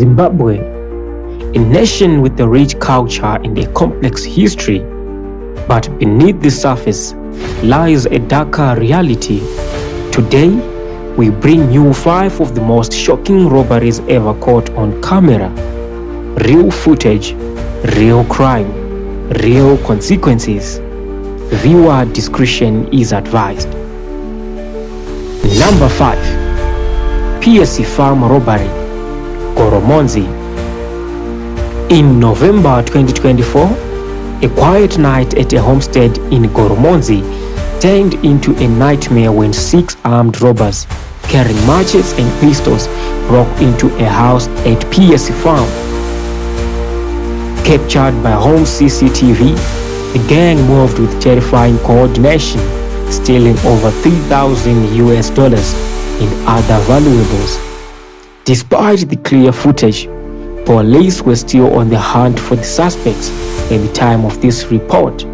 Zimbabwe, a nation with a rich culture and a complex history, but beneath the surface lies a darker reality. Today, we bring you 5 of the most shocking robberies ever caught on camera. Real footage, real crime, real consequences. Viewer discretion is advised. Number 5. PSC Farm Robbery, Goromonzi. In November 2024, a quiet night at a homestead in Goromonzi turned into a nightmare when 6 armed robbers carrying machetes and pistols broke into a house at PSC Farm. Captured by home CCTV, the gang moved with terrifying coordination, stealing over $3,000 in other valuables. Despite the clear footage, police were still on the hunt for the suspects at the time of this report.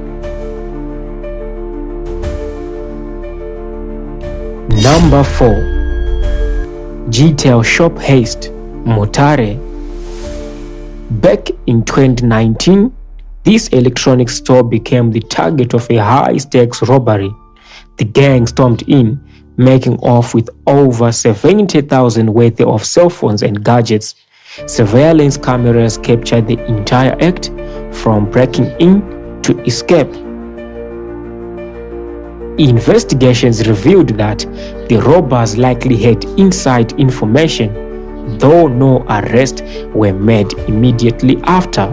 Number 4. GTel shop heist, Mutare. Back in 2019, this electronics store became the target of a high-stakes robbery. The gang stormed in, making off with over 70,000 worth of cell phones and gadgets. Surveillance cameras captured the entire act, from breaking in to escape. Investigations revealed that the robbers likely had inside information, though no arrests were made immediately after.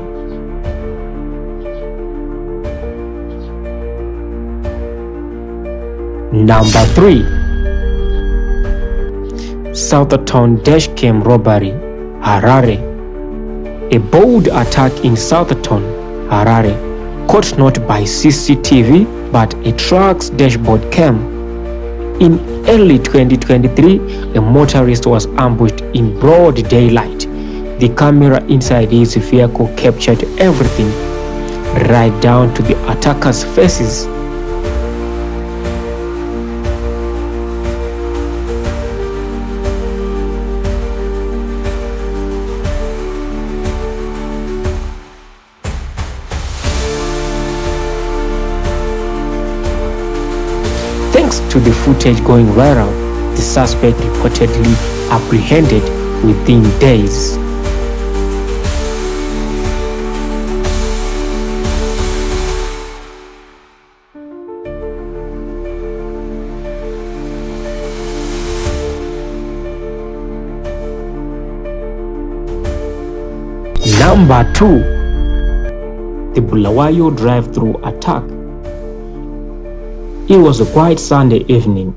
Number 3. Southerton dashcam robbery, Harare. A bold attack in Southerton, Harare, caught not by CCTV but a truck's dashboard cam. In early 2023, a motorist was ambushed in broad daylight. The camera inside his vehicle captured everything, right down to the attackers' faces. Thanks to the footage going viral, the suspect reportedly apprehended within days. Number 2. The Bulawayo drive-thru attack. It was a quiet Sunday evening,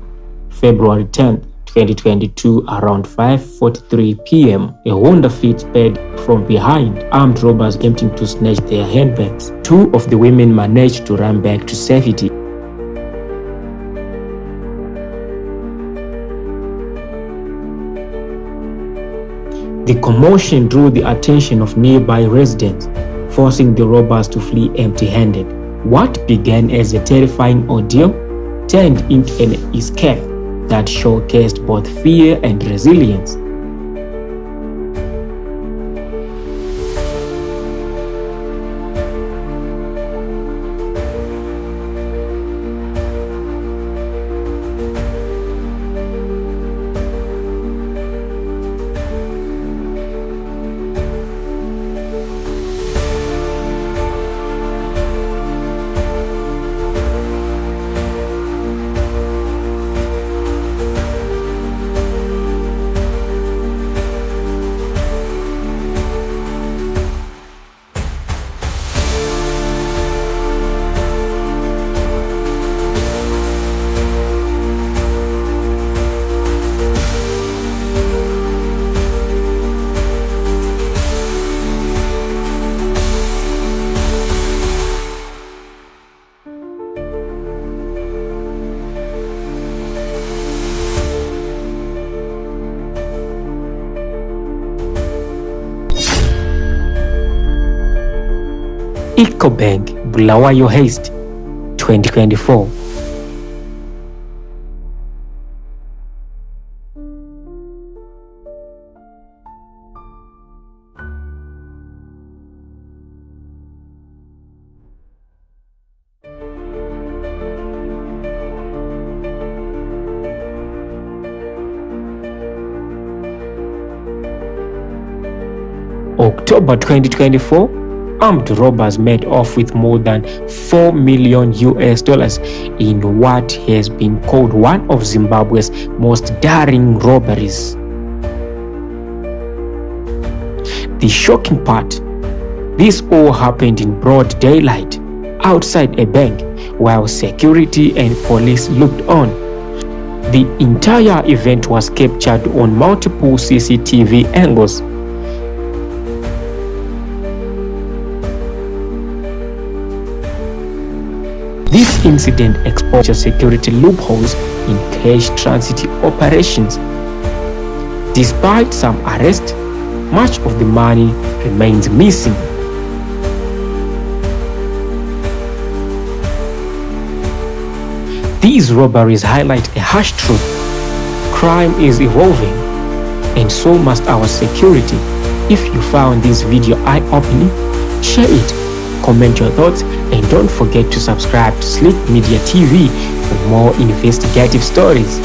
February 10th, 2022, around 5:43 p.m. A Honda Fit sped from behind, armed robbers attempting to snatch their handbags. 2 of the women managed to run back to safety. The commotion drew the attention of nearby residents, forcing the robbers to flee empty-handed. What began as a terrifying ordeal turned into an escape that showcased both fear and resilience. Ecobank Bulawayo heist, 2024. October 2024, armed robbers made off with more than $4 million in what has been called one of Zimbabwe's most daring robberies. The shocking part, this all happened in broad daylight outside a bank while security and police looked on. The entire event was captured on multiple CCTV angles. This incident exposed security loopholes in cash transit operations. Despite some arrests, much of the money remains missing. These robberies highlight a harsh truth. Crime is evolving, and so must our security. If you found this video eye-opening, share it, comment your thoughts, and don't forget to subscribe to Sliq Media TV for more investigative stories.